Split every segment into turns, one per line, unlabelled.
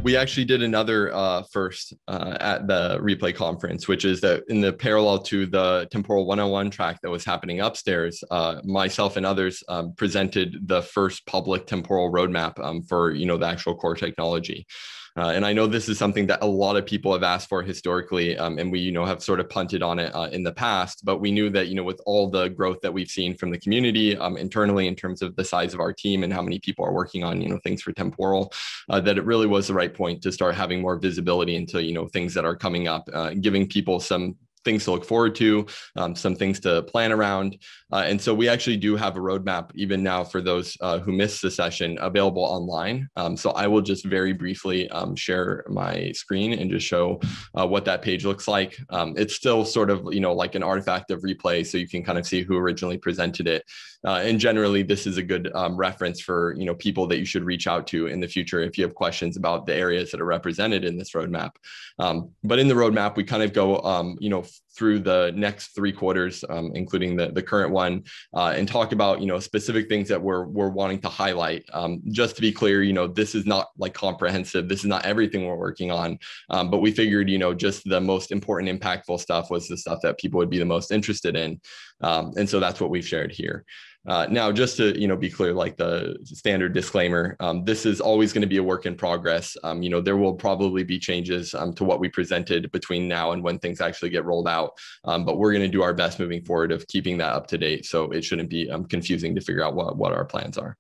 we actually did another first at the Replay conference, which is that in the parallel to the Temporal 101 track that was happening upstairs, myself and others presented the first public temporal roadmap for the actual core technology. And I know this is something that a lot of people have asked for historically, and we, have sort of punted on it in the past, but we knew that, with all the growth that we've seen from the community internally in terms of the size of our team and how many people are working on, things for temporal, that it really was the right point to start having more visibility into, things that are coming up, giving people some things to look forward to, some things to plan around. And so we actually do have a roadmap even now for those who missed the session available online. So I will just very briefly share my screen and just show what that page looks like. It's still sort of, like an artifact of Replay, so you can kind of see who originally presented it. And generally, this is a good reference for, people that you should reach out to in the future if you have questions about the areas that are represented in this roadmap. But in the roadmap, we kind of go, through the next 3 quarters, including the current one, and talk about, specific things that we're wanting to highlight. Just to be clear, this is not like comprehensive. This is not everything we're working on, but we figured, just the most important, impactful stuff was the stuff that people would be the most interested in. And so that's what we've shared here. Now, just to be clear, like the standard disclaimer, this is always going to be a work in progress. There will probably be changes to what we presented between now and when things actually get rolled out. But we're going to do our best moving forward of keeping that up to date, so it shouldn't be confusing to figure out what our plans are.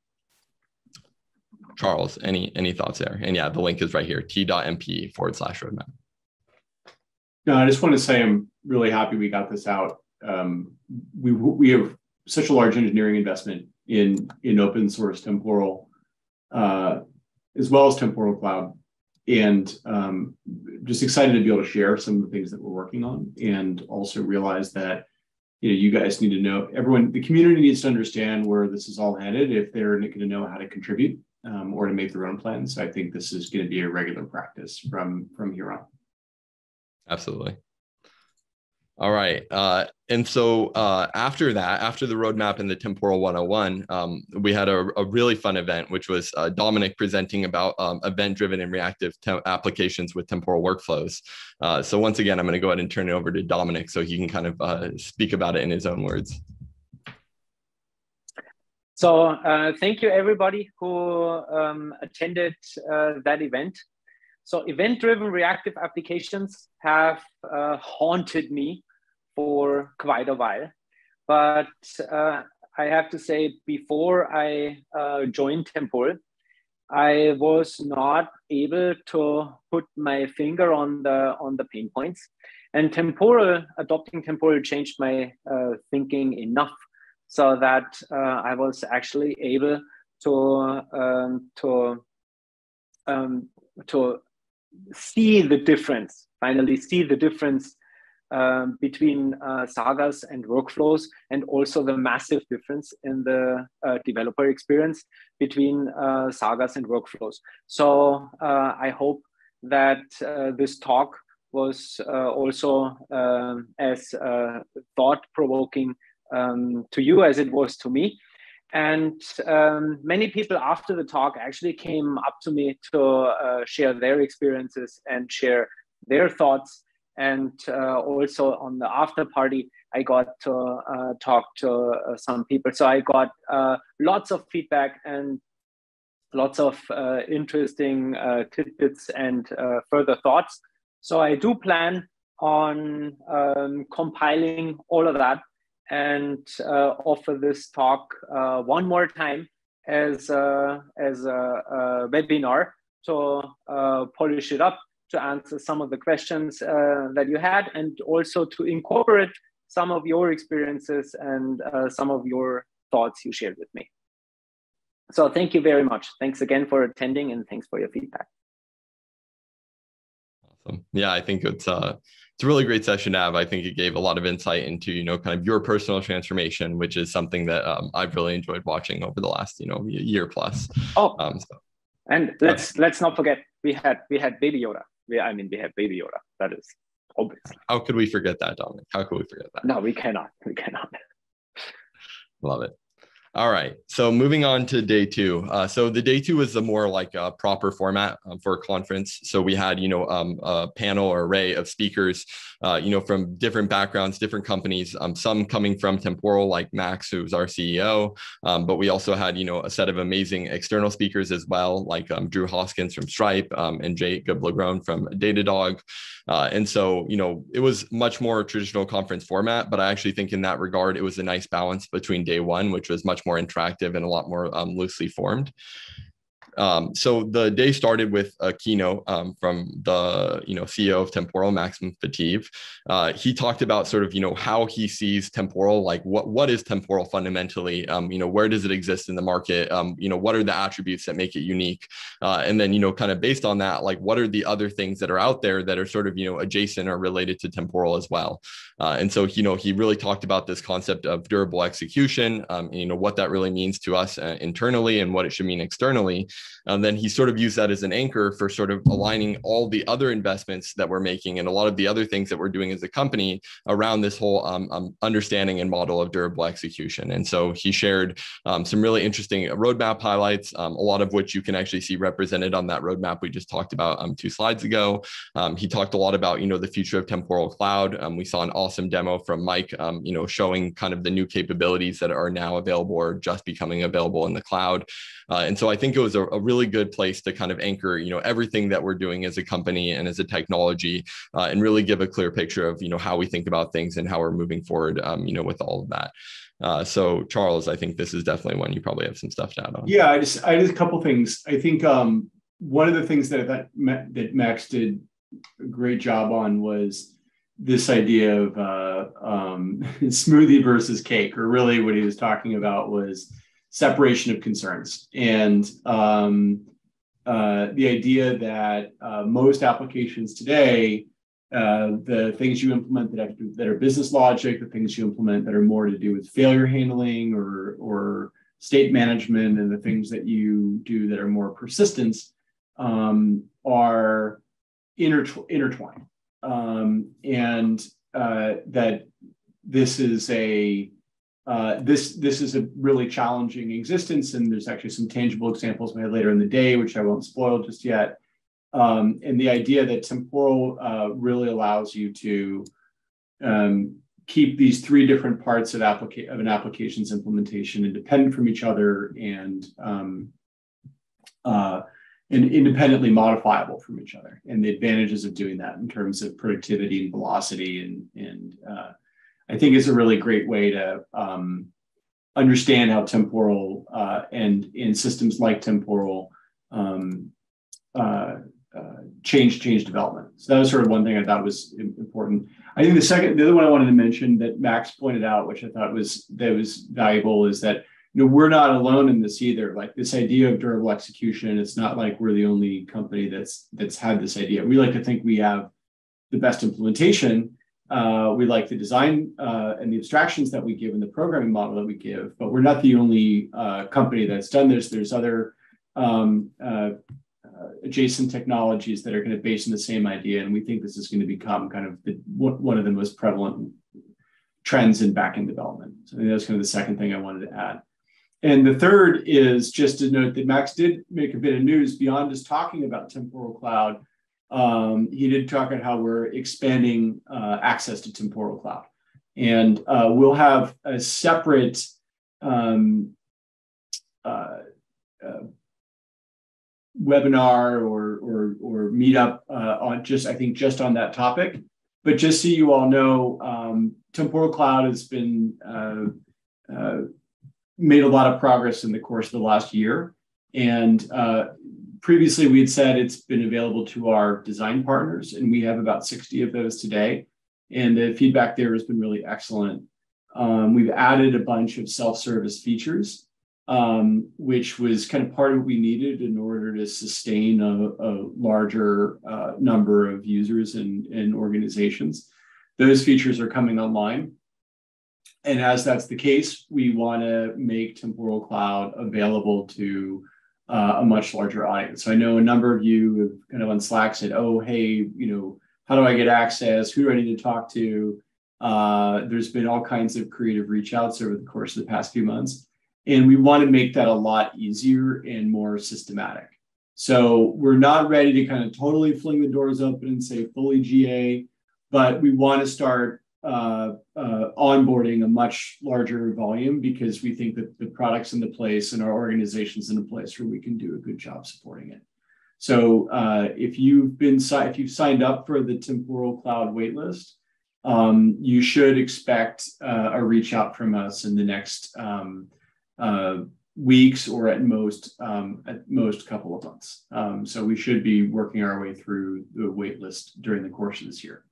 Charles, any thoughts there? And yeah, the link is right here, t.mp/roadmap.
No, I just want to say I'm really happy we got this out. We have such a large engineering investment in open source temporal, as well as temporal cloud, and just excited to be able to share some of the things that we're working on, and also realize that you guys need to know, the community needs to understand where this is all headed if they're going to know how to contribute or to make their own plans. So I think this is going to be a regular practice from here on.
Absolutely. All right. And so after the roadmap and the Temporal 101, we had a really fun event, which was Dominik presenting about event-driven and reactive applications with temporal workflows. So once again, I'm going to go ahead and turn it over to Dominik so he can kind of speak about it in his own words.
So thank you, everybody who attended that event. So event-driven reactive applications have haunted me for quite a while. But I have to say, before I joined Temporal, I was not able to put my finger on the pain points. And adopting Temporal changed my thinking enough so that I was actually able to see the difference, finally see the difference between sagas and workflows, and also the massive difference in the developer experience between sagas and workflows. So I hope that this talk was also as thought-provoking to you as it was to me. And many people after the talk actually came up to me to share their experiences and share their thoughts. And also on the after party, I got to talk to some people. So I got lots of feedback and lots of interesting tidbits and further thoughts. So I do plan on compiling all of that and offer this talk one more time as a webinar to polish it up, to answer some of the questions that you had, and also to incorporate some of your experiences and some of your thoughts you shared with me. So thank you very much. Thanks again for attending, and thanks for your feedback.
Awesome. Yeah, I think it's a really great session to have. I think it gave a lot of insight into, kind of your personal transformation, which is something that I've really enjoyed watching over the last, year plus.
Oh, and let's not forget, we had Baby Yoda. We had Baby Yoda. That is obvious.
How could we forget that, Dominik? How could we forget that?
No, we cannot. We cannot.
Love it. All right, so moving on to day two. So the day two was the more like a proper format for a conference. So we had, a panel or array of speakers, from different backgrounds, different companies, some coming from Temporal, like Max, who's our CEO. But we also had, a set of amazing external speakers as well, like Drew Hoskins from Stripe and Jacob LeGrone from Datadog. And so, it was much more traditional conference format, but I actually think in that regard, it was a nice balance between day one, which was much more interactive and a lot more loosely formed. So the day started with a keynote from the CEO of Temporal, Maxim Fateev. He talked about sort of how he sees Temporal, like what is Temporal fundamentally, where does it exist in the market, what are the attributes that make it unique, and then kind of based on that, like what are the other things that are out there that are sort of adjacent or related to Temporal as well. And so he really talked about this concept of durable execution, what that really means to us internally and what it should mean externally. And then he sort of used that as an anchor for sort of aligning all the other investments that we're making and a lot of the other things that we're doing as a company around this whole understanding and model of durable execution. And so he shared some really interesting roadmap highlights, a lot of which you can actually see represented on that roadmap we just talked about 2 slides ago. He talked a lot about, the future of Temporal Cloud. We saw an awesome demo from Mike, showing kind of the new capabilities that are now available or just becoming available in the cloud. And so I think it was a really good place to kind of anchor, everything that we're doing as a company and as a technology, and really give a clear picture of, how we think about things and how we're moving forward, with all of that. So Charles, I think this is definitely one you probably have some stuff to add on.
Yeah, I just a couple things. I think one of the things that Max did a great job on was this idea of smoothie versus cake, or really what he was talking about was separation of concerns. And the idea that most applications today, the things you implement that are business logic, the things you implement that are more to do with failure handling or state management, and the things that you do that are more persistence, are intertwined. And that this is this is a really challenging existence, and there's actually some tangible examples we had later in the day, which I won't spoil just yet. And the idea that Temporal really allows you to keep these 3 different parts of an application's implementation independent from each other and independently modifiable from each other, and the advantages of doing that in terms of productivity and velocity, and I think it's a really great way to understand how Temporal and in systems like Temporal change development. So that was sort of one thing I thought was important. I think the other one I wanted to mention that Max pointed out, which I thought was valuable, is that we're not alone in this either. Like this idea of durable execution, it's not like we're the only company that's had this idea. We like to think we have the best implementation. We like the design and the abstractions that we give and the programming model that we give, but we're not the only company that's done this. There's other adjacent technologies that are going to base on the same idea, and we think this is going to become kind of one of the most prevalent trends in backend development. So I think that's kind of the second thing I wanted to add. And the third is just to note that Max did make a bit of news beyond just talking about Temporal Cloud. He did talk about how we're expanding access to Temporal Cloud. And we'll have a separate webinar or meetup on just on that topic. But just so you all know, Temporal Cloud has been made a lot of progress in the course of the last year. And previously we had said it's been available to our design partners, and we have about 60 of those today. And the feedback there has been really excellent. We've added a bunch of self-service features, which was kind of part of what we needed in order to sustain a larger number of users and organizations. Those features are coming online. And as that's the case, we want to make Temporal Cloud available to a much larger audience. So I know a number of you have kind of on Slack said, oh, hey, how do I get access? Who do I need to talk to? There's been all kinds of creative reach outs over the course of the past few months. And we want to make that a lot easier and more systematic. So we're not ready to kind of totally fling the doors open and say fully GA, but we want to start onboarding a much larger volume because we think that the product's in the place and our organization's in a place where we can do a good job supporting it. So if you've signed up for the Temporal Cloud waitlist, you should expect a reach out from us in the next weeks or at most couple of months. So we should be working our way through the waitlist during the course of this year.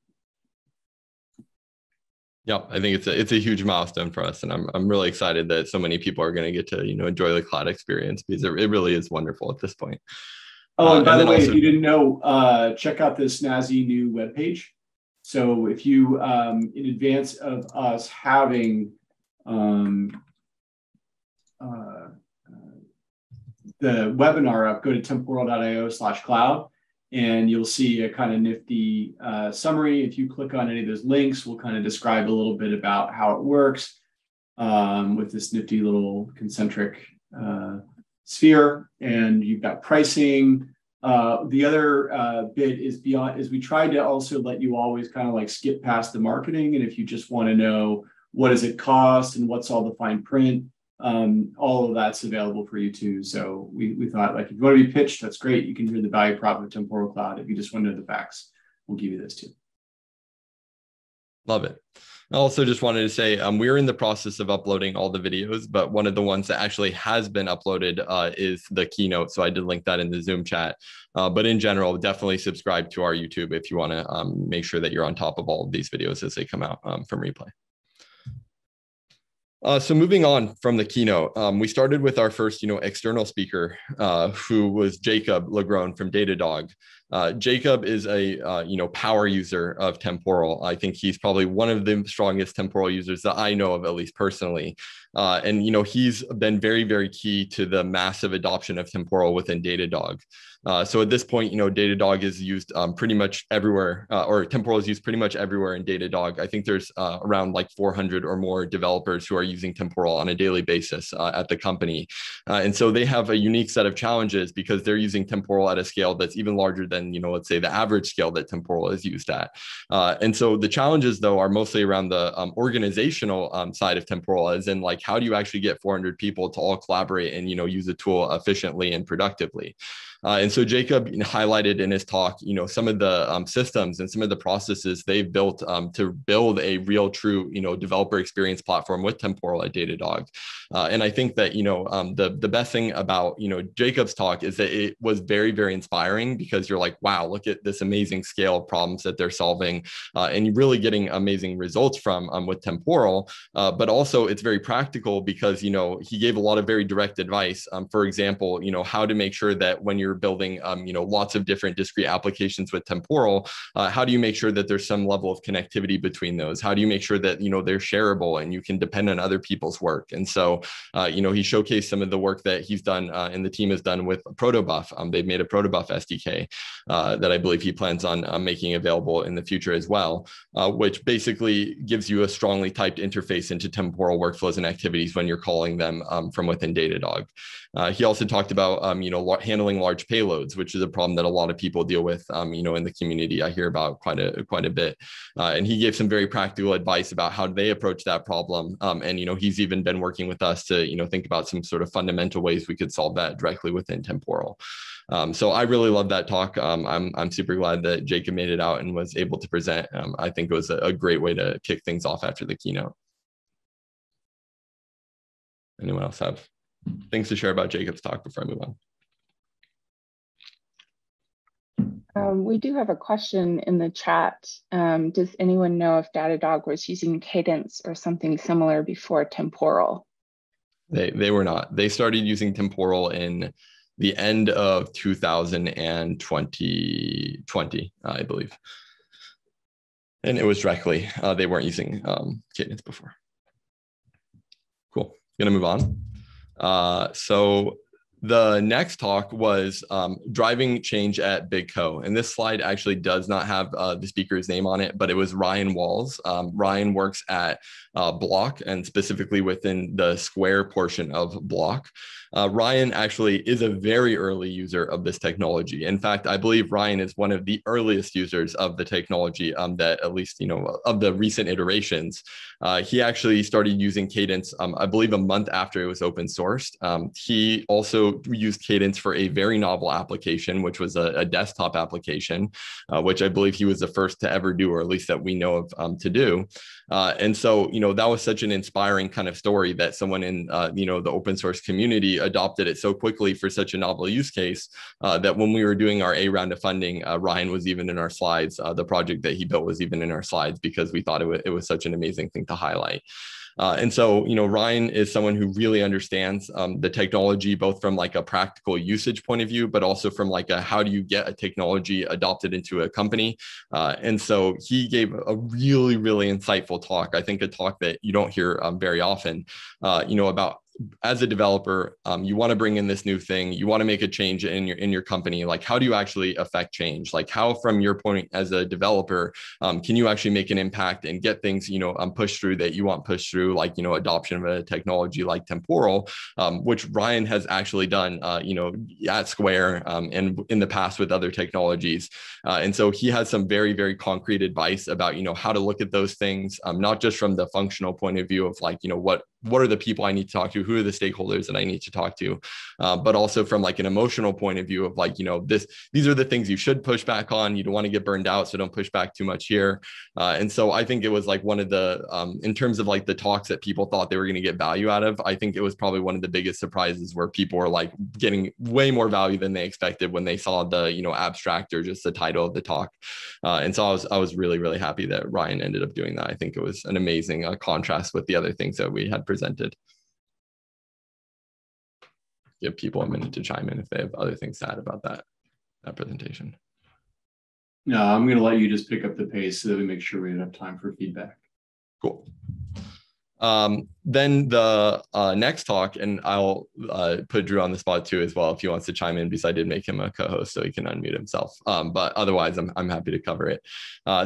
Yeah, I think it's a huge milestone for us, and I'm really excited that so many people are going to get to enjoy the cloud experience because it really is wonderful at this point.
Oh, and by the way, if you didn't know, check out this snazzy new webpage. So if you, in advance of us having the webinar up, go to temporal.io/cloud. And you'll see a kind of nifty summary. If you click on any of those links, we'll kind of describe a little bit about how it works with this nifty little concentric sphere. And you've got pricing. The other bit is we tried to also let you always kind of like skip past the marketing. And if you just want to know what does it cost and what's all the fine print, all of that's available for you too. So we thought, like, if you want to be pitched, that's great. You can hear the value prop of Temporal Cloud. If you just want to know the facts, we'll give you this too.
Love it. I also just wanted to say we're in the process of uploading all the videos, but one of the ones that actually has been uploaded is the Keynote. So I did link that in the Zoom chat. But in general, definitely subscribe to our YouTube if you want to make sure that you're on top of all of these videos as they come out from Replay. So moving on from the Keynote, we started with our first, external speaker, who was Jacob LeGrone from Datadog. Jacob is a, power user of Temporal. I think he's probably one of the strongest Temporal users that I know of, at least personally. And, he's been very, very key to the massive adoption of Temporal within Datadog. So at this point, Datadog is used pretty much everywhere, or Temporal is used pretty much everywhere in Datadog. I think there's around like 400 or more developers who are using Temporal on a daily basis at the company. And so they have a unique set of challenges because they're using Temporal at a scale that's even larger than, let's say the average scale that Temporal is used at. And so the challenges, though, are mostly around the organizational side of Temporal, as in, like, how do you actually get 400 people to all collaborate and, use the tool efficiently and productively? And so Jacob highlighted in his talk, some of the systems and some of the processes they've built to build a real, true, developer experience platform with Temporal at Datadog. And I think that, the best thing about, Jacob's talk is that it was very, very inspiring because you're like, wow, look at this amazing scale of problems that they're solving and you're really getting amazing results from with Temporal. But also it's very practical because, he gave a lot of very direct advice. For example, how to make sure that when you're building, lots of different discrete applications with Temporal, how do you make sure that there's some level of connectivity between those? How do you make sure that, they're shareable and you can depend on other people's work? And so, he showcased some of the work that he's done and the team has done with Protobuf. They've made a Protobuf SDK that I believe he plans on making available in the future as well, which basically gives you a strongly typed interface into Temporal workflows and activities when you're calling them from within Datadog. He also talked about, handling large payloads, which is a problem that a lot of people deal with, in the community. I hear about quite a bit. And he gave some very practical advice about how they approach that problem. And, he's even been working with us to, think about some sort of fundamental ways we could solve that directly within Temporal. So I really love that talk. I'm super glad that Jacob made it out and was able to present. I think it was a great way to kick things off after the keynote. Anyone else have things to share about Jacob's talk before I move on?
We do have a question in the chat. Does anyone know if Datadog was using Cadence or something similar before Temporal?
They were not. They started using Temporal in the end of 2020, I believe. And it was directly, they weren't using Cadence before. Cool, gonna move on. So The next talk was driving change at Big Co. And this slide actually does not have the speaker's name on it, but it was Ryan Walls. Ryan works at Block, and specifically within the Square portion of Block. Ryan actually is a very early user of this technology. In fact, I believe Ryan is one of the earliest users of the technology that, at least, of the recent iterations. He actually started using Cadence, I believe, a month after it was open sourced. He also used Cadence for a very novel application, which was a desktop application, which I believe he was the first to ever do, or at least that we know of to do. And so, that was such an inspiring kind of story that someone in, the open source community adopted it so quickly for such a novel use case that when we were doing our A round of funding, Ryan was even in our slides. The project that he built was even in our slides because we thought it was such an amazing thing to highlight. And so, Ryan is someone who really understands the technology, both from like a practical usage point of view, but also from like a how do you get a technology adopted into a company. And so he gave a really, really insightful talk. I think a talk that you don't hear very often, about, as a developer, you want to bring in this new thing, you want to make a change in your company. Like, how do you actually affect change? Like, how, from your point as a developer, can you actually make an impact and get things, pushed through that you want pushed through, like, adoption of a technology like Temporal, which Ryan has actually done, at Square and in the past with other technologies. And so he has some very, very concrete advice about, how to look at those things, not just from the functional point of view of like, what are the people I need to talk to? Who are the stakeholders that I need to talk to? But also from like an emotional point of view of like, these are the things you should push back on. You don't want to get burned out, so don't push back too much here. And so I think it was like one of the, in terms of like the talks that people thought they were going to get value out of, I think it was probably one of the biggest surprises where people were like getting way more value than they expected when they saw the, abstract or just the title of the talk. And so I was really, really happy that Ryan ended up doing that. I think it was an amazing contrast with the other things that we had presented. Give people a minute to chime in if they have other things to add about that presentation.
No, I'm going to let you just pick up the pace so that we make sure we have time for feedback.
Cool. Then the next talk, and I'll put Drew on the spot too as well if he wants to chime in, because I did make him a co-host so he can unmute himself. But otherwise, I'm happy to cover it.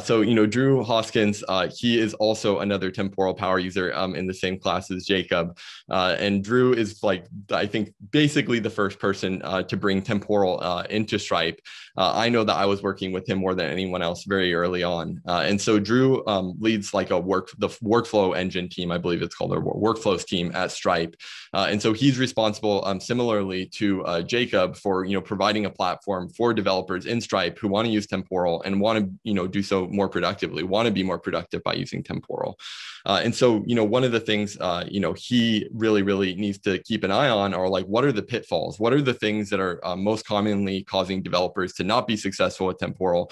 So, Drew Hoskins, he is also another temporal power user in the same class as Jacob. And Drew is like, I think, basically the first person to bring temporal into Stripe. I know that I was working with him more than anyone else very early on. And so Drew leads like the workflow engine team, I believe it's called, or workflows team at Stripe. And so he's responsible similarly to Jacob for, providing a platform for developers in Stripe who want to use Temporal and want to, do so more productively, want to be more productive by using Temporal. And so, one of the things, he really, really needs to keep an eye on are like, what are the pitfalls? What are the things that are most commonly causing developers to not be successful with Temporal,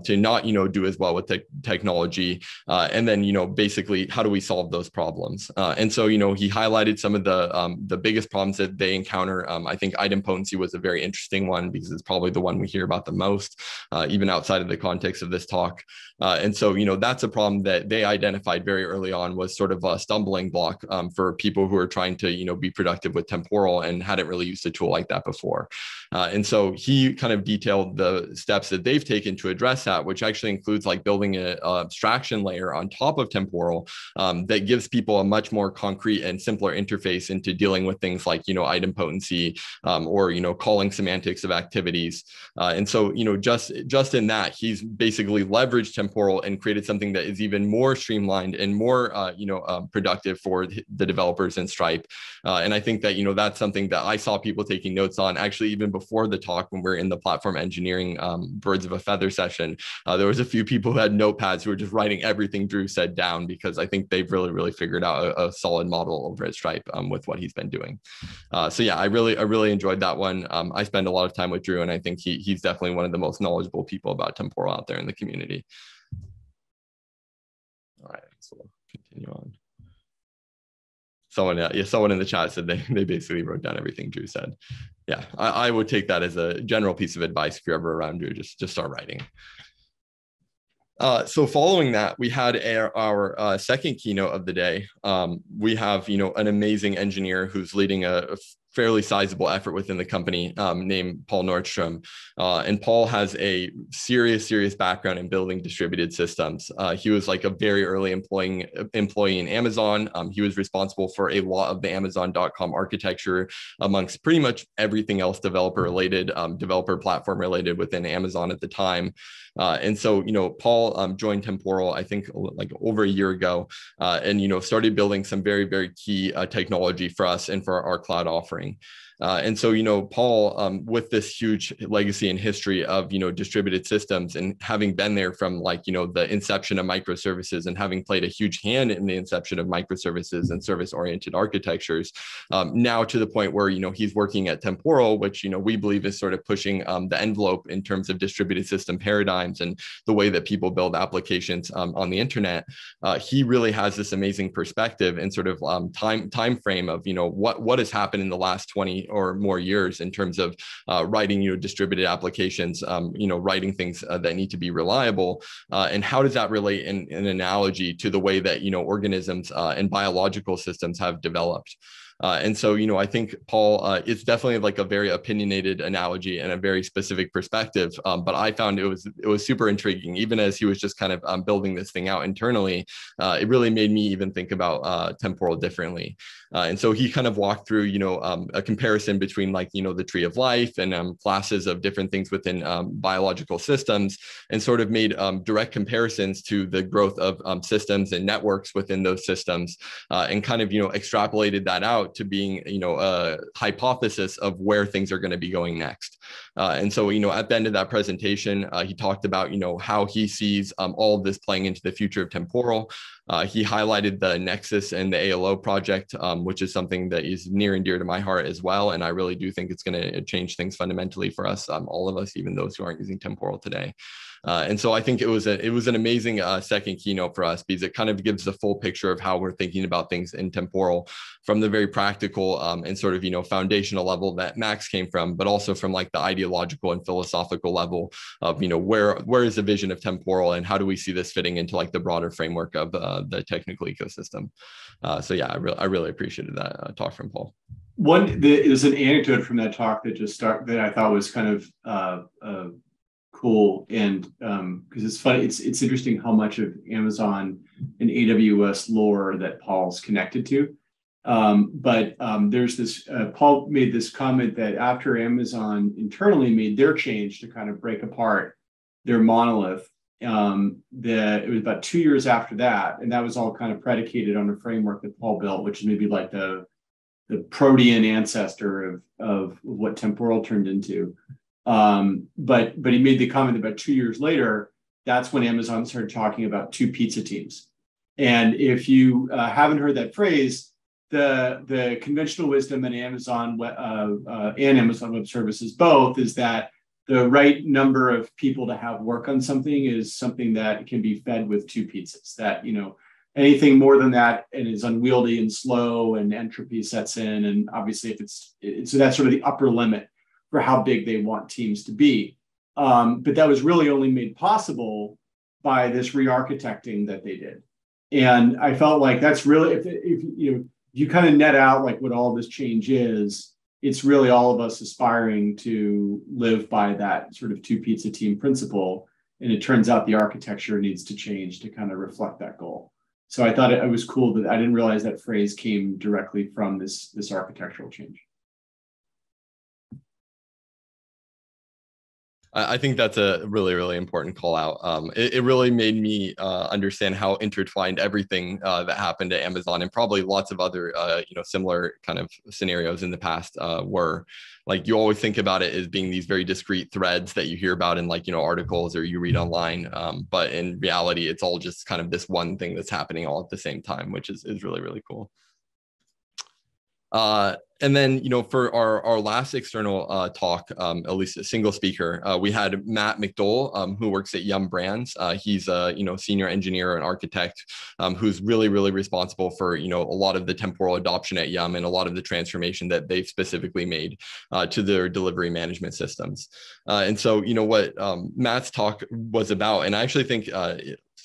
to not, do as well with technology? And then, basically, how do we solve those problems? And so, he highlighted some of the biggest problems that they encounter. I think idempotency was a very interesting one because it's probably the one we hear about the most, even outside of the context of this talk. And so, that's a problem that they identified very early on, was sort of a stumbling block for people who are trying to, be productive with Temporal and hadn't really used a tool like that before. And so he kind of detailed the steps that they've taken to address that, which actually includes like building an abstraction layer on top of Temporal that gives people a much more concrete and simpler interface into dealing with things like, idempotency or, calling semantics of activities. And so, just in that, he's basically leveraged Temporal and created something that is even more streamlined and more, productive for the developers in Stripe. And I think that, that's something that I saw people taking notes on, actually, even before the talk, when we're in the platform engineering birds of a feather session. There was a few people who had notepads who were just writing everything Drew said down, because I think they've really, really figured out a solid model over at Stripe with what he's been doing. So yeah, I really enjoyed that one. I spend a lot of time with Drew, and I think he's definitely one of the most knowledgeable people about Temporal out there in the community. All right, so we'll continue on. Someone in the chat said they basically wrote down everything Drew said. Yeah, I would take that as a general piece of advice. If you're ever around Drew, just start writing. So following that, we had our second keynote of the day. We have, an amazing engineer who's leading a fairly sizable effort within the company named Paul Nordstrom. And Paul has a serious background in building distributed systems. He was like a very early employee in Amazon. He was responsible for a lot of the Amazon.com architecture amongst pretty much everything else developer related, developer platform related within Amazon at the time. And so, Paul joined Temporal, I think like over a year ago, and, started building some very key technology for us and for our cloud offering. And so, Paul, with this huge legacy and history of, distributed systems and having been there from like, the inception of microservices and having played a huge hand in the inception of microservices and service-oriented architectures, now to the point where, he's working at Temporal, which, we believe is sort of pushing the envelope in terms of distributed system paradigms and the way that people build applications on the internet. He really has this amazing perspective and sort of time frame of, what has happened in the last 20 or more years in terms of writing, distributed applications, writing things that need to be reliable, and how does that relate in an analogy to the way that organisms and biological systems have developed. And so, I think Paul, it's definitely like a very opinionated analogy and a very specific perspective. But I found it was super intriguing, even as he was just kind of building this thing out internally. It really made me even think about Temporal differently. And so he kind of walked through, a comparison between like, the tree of life and classes of different things within biological systems, and sort of made direct comparisons to the growth of systems and networks within those systems, and kind of, extrapolated that out to being, a hypothesis of where things are going to be going next. And so, at the end of that presentation, he talked about, how he sees all of this playing into the future of Temporal. He highlighted the Nexus and the ALO project, which is something that is near and dear to my heart as well. And I really do think it's going to change things fundamentally for us, all of us, even those who aren't using Temporal today. And so I think it was an amazing second keynote for us, because it kind of gives the full picture of how we're thinking about things in Temporal from the very practical and sort of, foundational level that Max came from, but also from like the ideological and philosophical level of, where is the vision of Temporal and how do we see this fitting into like the broader framework of the technical ecosystem. So yeah, I really appreciated that talk from Paul.
There's an anecdote from that talk that I thought was kind of cool, and because it's funny, it's interesting how much of Amazon and AWS lore that Paul's connected to. But there's this Paul made this comment that after Amazon internally made their change to kind of break apart their monolith, it was about 2 years after that, and that was all kind of predicated on a framework that Paul built, which is maybe like the protean ancestor of what Temporal turned into. But he made the comment about 2 years later, that's when Amazon started talking about two pizza teams. And if you haven't heard that phrase, the conventional wisdom in Amazon and Amazon Web Services both is that the right number of people to have work on something is something that can be fed with two pizzas. That, anything more than that and is unwieldy and slow and entropy sets in. And obviously, so that's sort of the upper limit for how big they want teams to be. But that was really only made possible by this re-architecting that they did. And I felt like that's really, if you kind of net out like what all this change is, it's really all of us aspiring to live by that sort of two pizza team principle. And it turns out the architecture needs to change to kind of reflect that goal. So I thought it was cool that I didn't realize that phrase came directly from this architectural change.
I think that's a really important call out. It really made me understand how intertwined everything that happened at Amazon, and probably lots of other similar kind of scenarios in the past were. Like, you always think about it as being these very discrete threads that you hear about in articles or you read online, but in reality it's all just kind of this one thing that's happening all at the same time, which is really cool. And then, for our last external talk, at least a single speaker, we had Matt McDole, who works at Yum Brands. He's a senior engineer and architect who's really responsible for a lot of the Temporal adoption at Yum and a lot of the transformation that they've specifically made to their delivery management systems. And so, what Matt's talk was about, and I actually think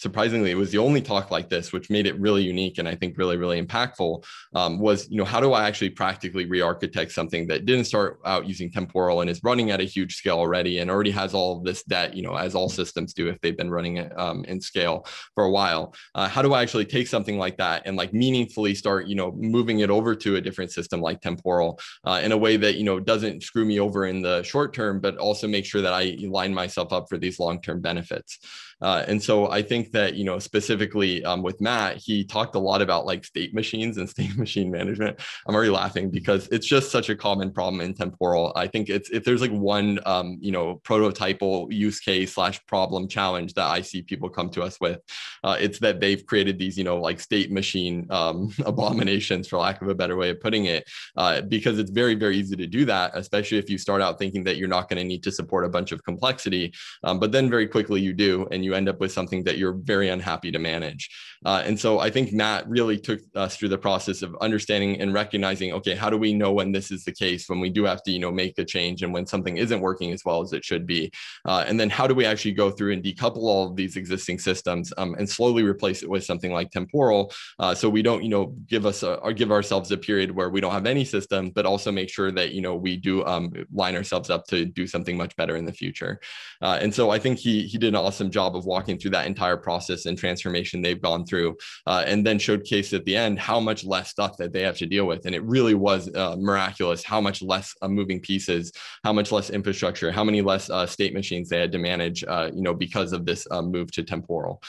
surprisingly, it was the only talk like this, which made it really unique and I think really, really impactful, was, how do I actually practically re-architect something that didn't start out using temporal and is running at a huge scale already and already has all of this debt, as all systems do if they've been running it in scale for a while. How do I actually take something like that and like meaningfully start, moving it over to a different system like temporal in a way that, doesn't screw me over in the short term, but also make sure that I line myself up for these long-term benefits. And so I think that, specifically with Matt, he talked a lot about like state machines and state machine management. I'm already laughing because it's just such a common problem in temporal. I think if there's like one, prototypal use case / problem challenge that I see people come to us with, it's that they've created these, like state machine abominations, for lack of a better way of putting it, because it's very, very easy to do that, especially if you start out thinking that you're not going to need to support a bunch of complexity, but then very quickly you do, and you end up with something that you're very unhappy to manage. And so I think Matt really took us through the process of understanding and recognizing, okay, how do we know when this is the case, when we do have to, make a change and when something isn't working as well as it should be? And then how do we actually go through and decouple all of these existing systems and slowly replace it with something like temporal, so we don't, give ourselves a period where we don't have any system, but also make sure that, we do line ourselves up to do something much better in the future. And so I think he did an awesome job of walking through that entire process and transformation they've gone through, and then showcased at the end how much less stuff that they have to deal with. And it really was miraculous how much less moving pieces, how much less infrastructure, how many less state machines they had to manage, because of this move to temporal.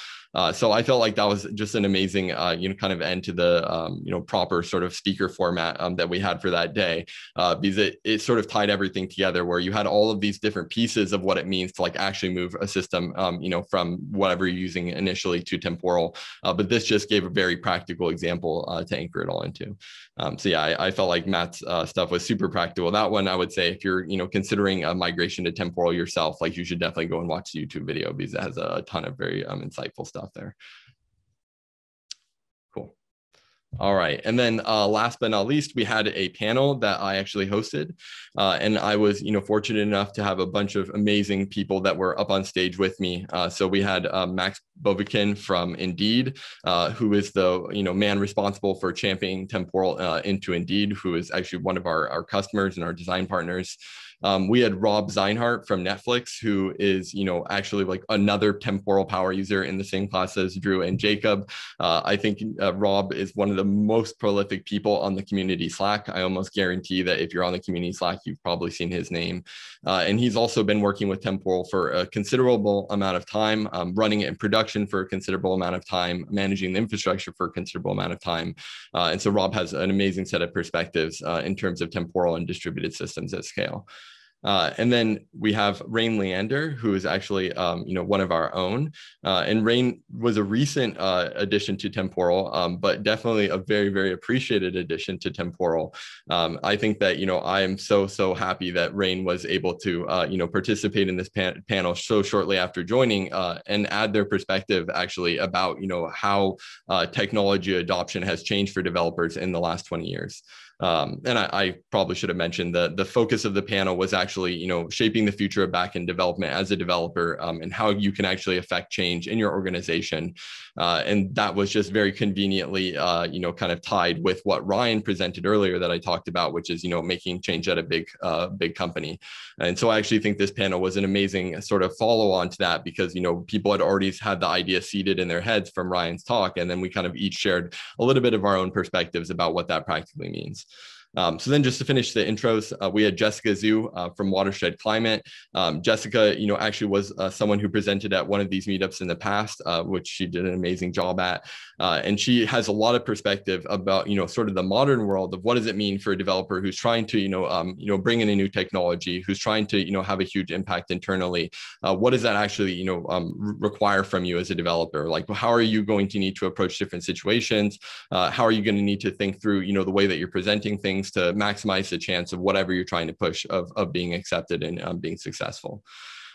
So I felt like that was just an amazing, kind of end to the, proper sort of speaker format that we had for that day, because it sort of tied everything together, where you had all of these different pieces of what it means to like actually move a system, from whatever you're using initially to temporal. But this just gave a very practical example to anchor it all into. So yeah, I felt like Matt's stuff was super practical. That one, I would say, if you're, considering a migration to temporal yourself, like you should definitely go and watch the YouTube video, because it has a ton of very insightful stuff there. Cool. All right. And then last but not least, we had a panel that I actually hosted. And I was, fortunate enough to have a bunch of amazing people that were up on stage with me. So we had Max from Indeed, who is the, man responsible for championing temporal into Indeed, who is actually one of our customers and our design partners. We had Rob Zeinhart from Netflix, who is, actually like another temporal power user in the same class as Drew and Jacob. I think Rob is one of the most prolific people on the community Slack. I almost guarantee that if you're on the community Slack, you've probably seen his name. And he's also been working with temporal for a considerable amount of time, running it in production for a considerable amount of time, managing the infrastructure for a considerable amount of time. And so Rob has an amazing set of perspectives in terms of temporal and distributed systems at scale. And then we have Rain Leander, who is actually, one of our own. And Rain was a recent addition to temporal, but definitely a very, very appreciated addition to temporal. I think that, I am so happy that Rain was able to, participate in this panel so shortly after joining and add their perspective actually about, how technology adoption has changed for developers in the last 20 years. And I probably should have mentioned the focus of the panel was actually, shaping the future of backend development as a developer, and how you can actually affect change in your organization. And that was just very conveniently, kind of tied with what Ryan presented earlier that I talked about, which is, making change at a big company. And so I actually think this panel was an amazing sort of follow on to that, because, people had already had the idea seeded in their heads from Ryan's talk. And then we kind of each shared a little bit of our own perspectives about what that practically means. So then just to finish the intros, we had Jessica Zhu from Watershed Climate. Jessica, actually was someone who presented at one of these meetups in the past, which she did an amazing job at. And she has a lot of perspective about, sort of the modern world of what does it mean for a developer who's trying to, bring in a new technology, who's trying to, have a huge impact internally. What does that actually, require from you as a developer? Like, how are you going to need to approach different situations? How are you going to need to think through, the way that you're presenting things to maximize the chance of whatever you're trying to push of being accepted and being successful.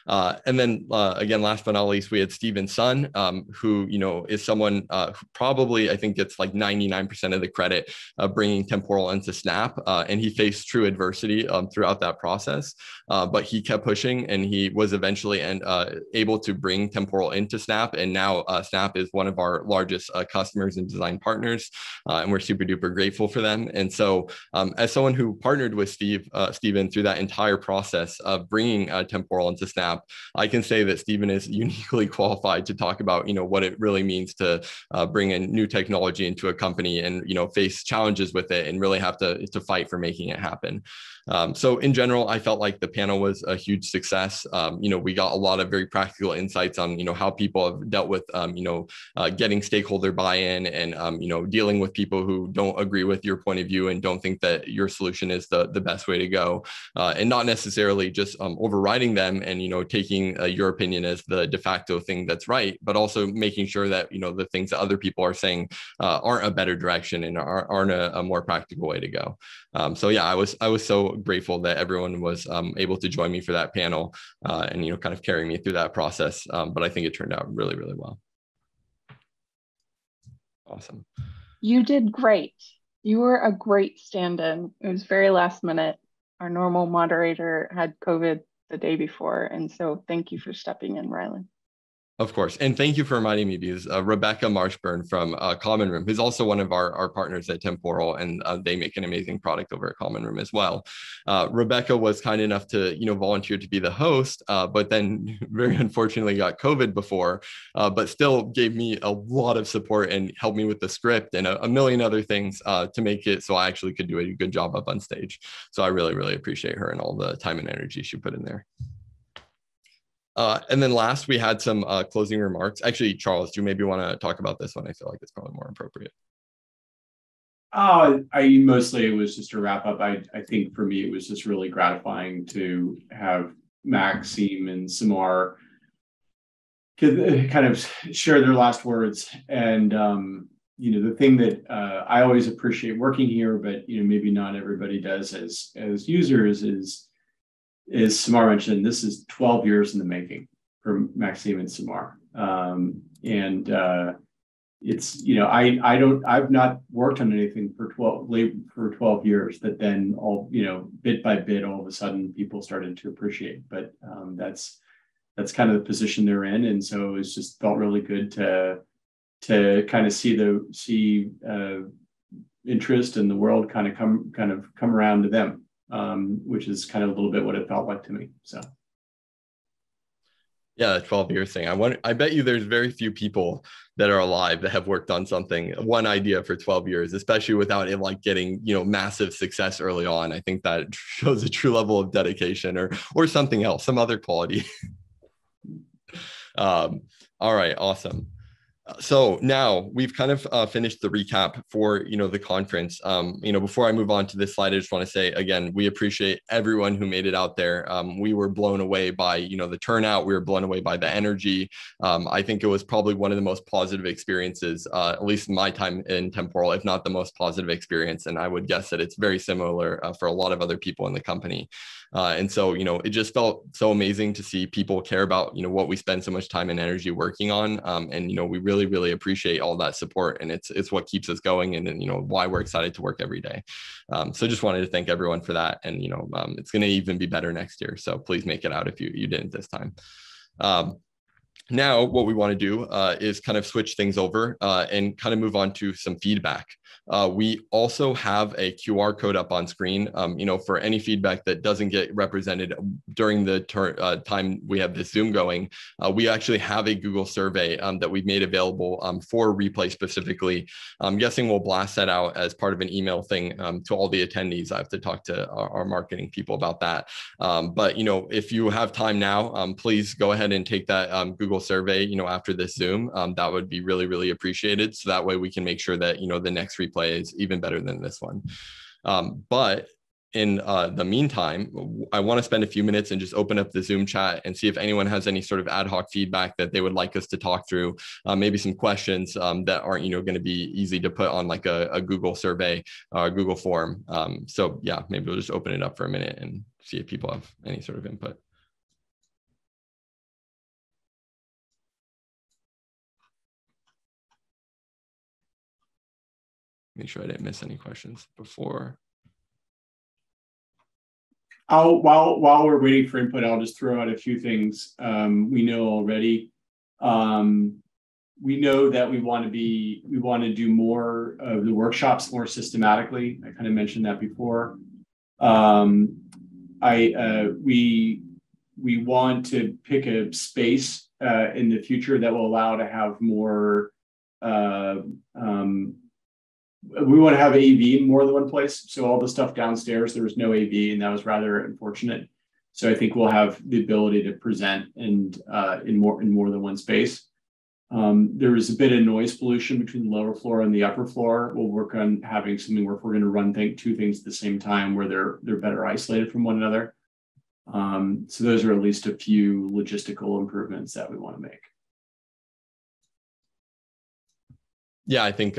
And then again, last but not least, we had Steven's son, who, is someone who probably, I think, gets like 99% of the credit of bringing Temporal into Snap. And he faced true adversity throughout that process, but he kept pushing, and he was eventually able to bring Temporal into Snap. And now Snap is one of our largest customers and design partners, and we're super duper grateful for them. And so as someone who partnered with Steven through that entire process of bringing Temporal into Snap, I can say that Steven is uniquely qualified to talk about, what it really means to bring in new technology into a company and, face challenges with it and really have to fight for making it happen. So in general, I felt like the panel was a huge success. We got a lot of very practical insights on, how people have dealt with, getting stakeholder buy-in and, dealing with people who don't agree with your point of view and don't think that your solution is the best way to go, and not necessarily just overriding them and, taking your opinion as the de facto thing that's right, but also making sure that, the things that other people are saying aren't a better direction and aren't a more practical way to go. So yeah, I was so grateful that everyone was able to join me for that panel and, kind of carrying me through that process. But I think it turned out really, really well. Awesome.
You did great. You were a great stand-in. It was very last minute. Our normal moderator had COVID the day before. And so thank you for stepping in, Rylan.
Of course. And thank you for reminding me, because Rebecca Marshburn from Common Room, who's also one of our partners at Temporal, and they make an amazing product over at Common Room as well. Rebecca was kind enough to, volunteer to be the host, but then very unfortunately got COVID before, but still gave me a lot of support and helped me with the script and a million other things to make it so I actually could do a good job up on stage. So I really, really appreciate her and all the time and energy she put in there. And then last, we had some closing remarks. Actually, Charles, do you maybe want to talk about this one? I feel like it's probably more appropriate.
Mostly it was just a wrap up. I think for me, it was just really gratifying to have Maxim and Samar kind of share their last words. And, the thing that I always appreciate working here, but, maybe not everybody does as users is Samar mentioned, this is 12 years in the making for Maxim and Samar. It's, I've not worked on anything for 12 years that then all, bit by bit, all of a sudden people started to appreciate, but that's kind of the position they're in. And so it's just felt really good to kind of see interest in the world kind of come around to them. Which is kind of a little bit what it felt like to me. So,
yeah, the 12-year thing. I bet you there's very few people that are alive that have worked on one idea for 12 years, especially without it like getting, massive success early on. I think that shows a true level of dedication or something else, some other quality. All right, awesome. So now we've kind of finished the recap for, the conference. Before I move on to this slide, I just want to say, again, we appreciate everyone who made it out there. We were blown away by, the turnout. We were blown away by the energy. I think it was probably one of the most positive experiences, at least in my time in Temporal, if not the most positive experience. And I would guess that it's very similar for a lot of other people in the company. And so, it just felt so amazing to see people care about, what we spend so much time and energy working on. And, we really, really appreciate all that support. And it's what keeps us going and, why we're excited to work every day. So just wanted to thank everyone for that. And, it's going to even be better next year. So please make it out if you didn't this time. Now, what we want to do is kind of switch things over and kind of move on to some feedback. We also have a QR code up on screen, for any feedback that doesn't get represented during the time we have this Zoom going. We actually have a Google survey that we've made available for Replay specifically. I'm guessing we'll blast that out as part of an email thing to all the attendees. I have to talk to our marketing people about that. But, if you have time now, please go ahead and take that Google survey, after this Zoom. That would be really, really appreciated. So that way we can make sure that, the next replay is even better than this one. But in the meantime, I want to spend a few minutes and just open up the Zoom chat and see if anyone has any sort of ad hoc feedback that they would like us to talk through, maybe some questions that aren't, going to be easy to put on like a Google survey or Google form. So yeah, maybe we'll just open it up for a minute and see if people have any sort of input. make sure I didn't miss any questions before.
While we're waiting for input, I'll just throw out a few things we know already. We know that we want to do more of the workshops more systematically. I kind of mentioned that before. We want to pick a space in the future that will allow to have more. We want to have AV in more than one place. So all the stuff downstairs, there was no AV, and that was rather unfortunate. So I think we'll have the ability to present and in more than one space. There is a bit of noise pollution between the lower floor and the upper floor. We'll work on having something where if we're going to run two things at the same time, where they're better isolated from one another. So those are at least a few logistical improvements that we want to make.
Yeah, I think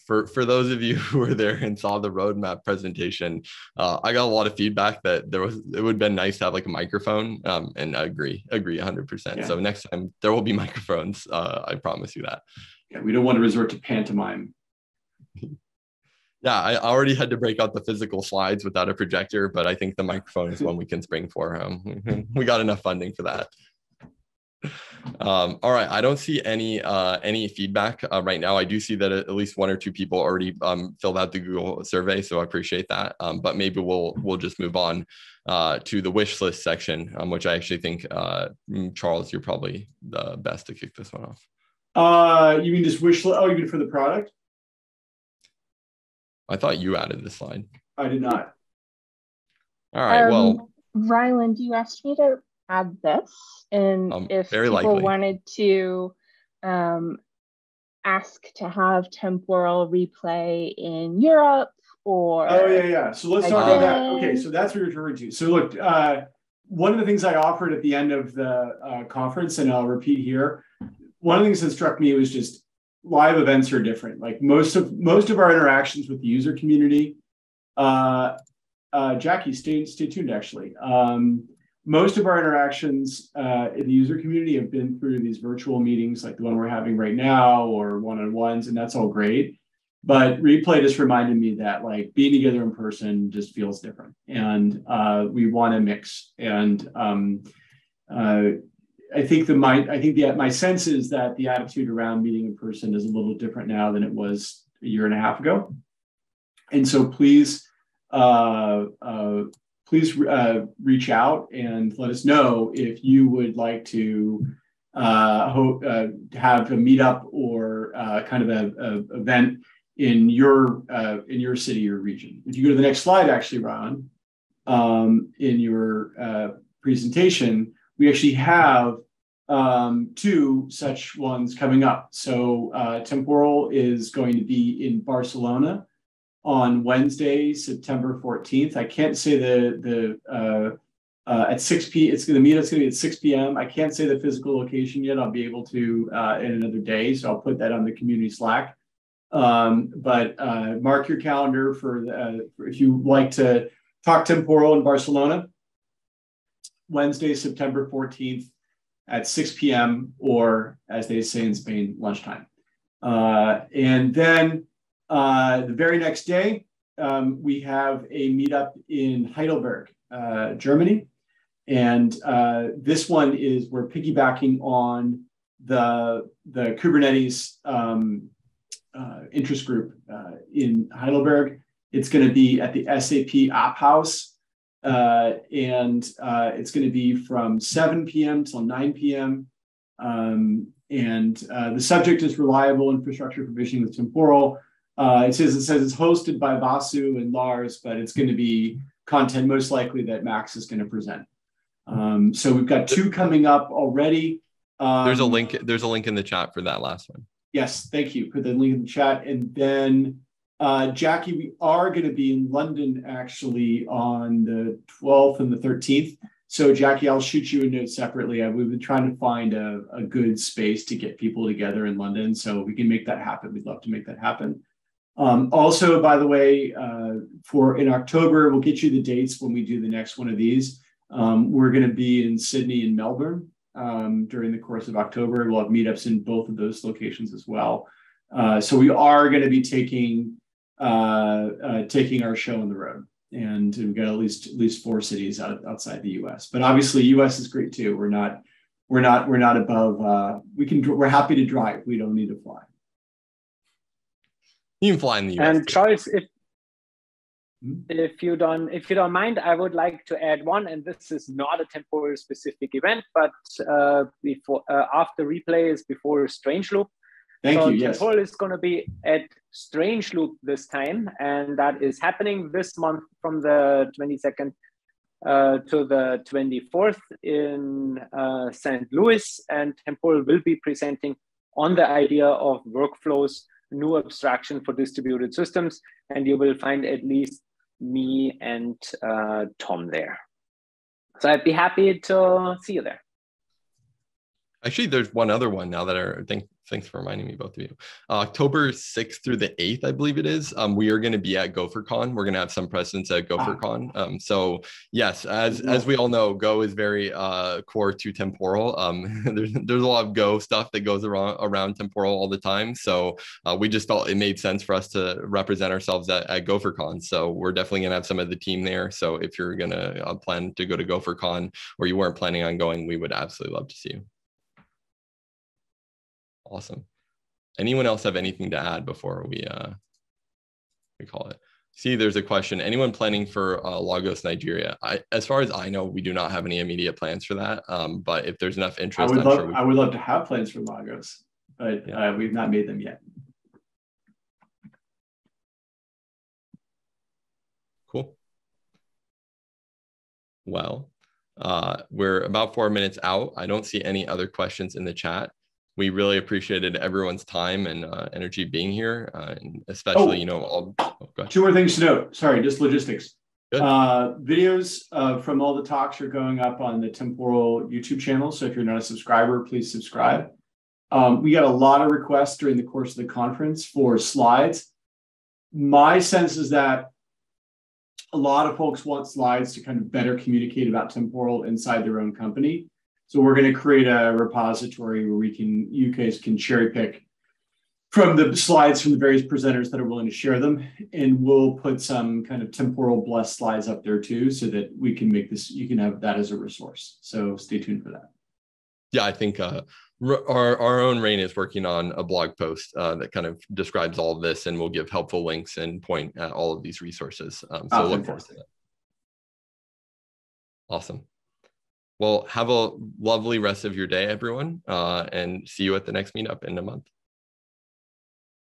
for those of you who were there and saw the roadmap presentation, I got a lot of feedback that it would have been nice to have like a microphone, and I agree 100%. Yeah. So next time there will be microphones. I promise you that.
Yeah, we don't want to resort to pantomime.
Yeah, I already had to break out the physical slides without a projector, but I think the microphone is one we can spring for. We got enough funding for that. All right, I don't see any feedback right now. I do see that at least one or two people already filled out the Google survey, so I appreciate that. But maybe we'll just move on to the wish list section, which I actually think Charles, you're probably the best to kick this one off.
You mean just wish list? Oh, you mean for the product?
I thought you added the slide.
I did not.
All right. Well,
Ryland, you asked me to add this, and if people wanted to ask to have temporal replay in Europe or
so let's talk about that. Okay, so that's what you're referring to. So look, one of the things I offered at the end of the conference, and I'll repeat here, one of the things that struck me was just live events are different. Like most of our interactions with the user community, Jackie, stay tuned actually. Most of our interactions in the user community have been through these virtual meetings like the one we're having right now, or one-on-ones, and that's all great. But replay just reminded me that like being together in person just feels different, and we want to mix. And I think my sense is that the attitude around meeting in person is a little different now than it was a year and a half ago. And so please reach out and let us know if you would like to have a meetup or kind of a event in your city or region. If you go to the next slide, actually, Ron, in your presentation, we actually have two such ones coming up. So Temporal is going to be in Barcelona on Wednesday, September 14th. I can't say at 6 p.m. It's going to be at 6 p.m. I can't say the physical location yet. I'll be able to in another day, so I'll put that on the community Slack. But mark your calendar for if you like to talk Temporal in Barcelona, Wednesday, September 14th at 6 p.m. or, as they say in Spain, lunchtime. And then the very next day, we have a meetup in Heidelberg, Germany. And this one is, we're piggybacking on the Kubernetes interest group in Heidelberg. It's going to be at the SAP App House. And it's going to be from 7 p.m. till 9 p.m. And the subject is reliable infrastructure provisioning with Temporal. It says it's hosted by Vasu and Lars, but it's going to be content most likely that Max is going to present. So we've got two coming up already.
There's a link in the chat for that last one.
Yes, thank you. Put the link in the chat. And then Jackie, we are going to be in London actually on the 12th and the 13th. So Jackie, I'll shoot you a note separately. We've been trying to find a good space to get people together in London, so we can make that happen. We'd love to make that happen. Also, by the way, in October, we'll get you the dates when we do the next one of these. We're going to be in Sydney and Melbourne during the course of October. We'll have meetups in both of those locations as well. So we are going to be taking taking our show on the road. And we've got at least 4 cities outside the U.S. But obviously, U.S. is great too. We're not above. We're happy to drive. We don't need to fly.
You can fly in the U.S.
And Charles, if you don't mind, I would like to add one, and this is not a Temporal specific event, but after replay is before Strangeloop.
Thank you. Yes.
Temporal is going to be at Strangeloop this time, and that is happening this month from the 22nd to the 24th in St. Louis. And Temporal will be presenting on the idea of workflows, new abstraction for distributed systems, and you will find at least me and Tom there. So I'd be happy to see you there.
Actually, there's one other one now that thanks for reminding me, both of you. October 6th through the 8th, I believe it is. We are going to be at GopherCon. We're going to have some presence at GopherCon. So yes, as we all know, Go is very core to Temporal. There's a lot of Go stuff that goes around Temporal all the time. So we just felt it made sense for us to represent ourselves at GopherCon. So we're definitely going to have some of the team there. So if you're going to plan to go to GopherCon or you weren't planning on going, we would absolutely love to see you. Awesome. Anyone else have anything to add before we call it? See, there's a question. Anyone planning for Lagos, Nigeria? As far as I know, we do not have any immediate plans for that. But if there's enough interest,
I would love to have plans for Lagos, but we've not made them yet.
Cool. Well, we're about 4 minutes out. I don't see any other questions in the chat. We really appreciated everyone's time and energy being here, and especially, go ahead.
2 more things to note. Sorry, just logistics. Videos from all the talks are going up on the Temporal YouTube channel. So if you're not a subscriber, please subscribe. We got a lot of requests during the course of the conference for slides. My sense is that a lot of folks want slides to kind of better communicate about Temporal inside their own company. So we're going to create a repository where you guys can cherry pick from the slides from the various presenters that are willing to share them. And we'll put some kind of Temporal blessed slides up there too, so that we can make this, you can have that as a resource. So stay tuned for that.
Yeah, I think our own Rain is working on a blog post that kind of describes all of this, and will give helpful links and point at all of these resources. So look forward to that. Awesome. Well, have a lovely rest of your day, everyone, and see you at the next meetup in a month.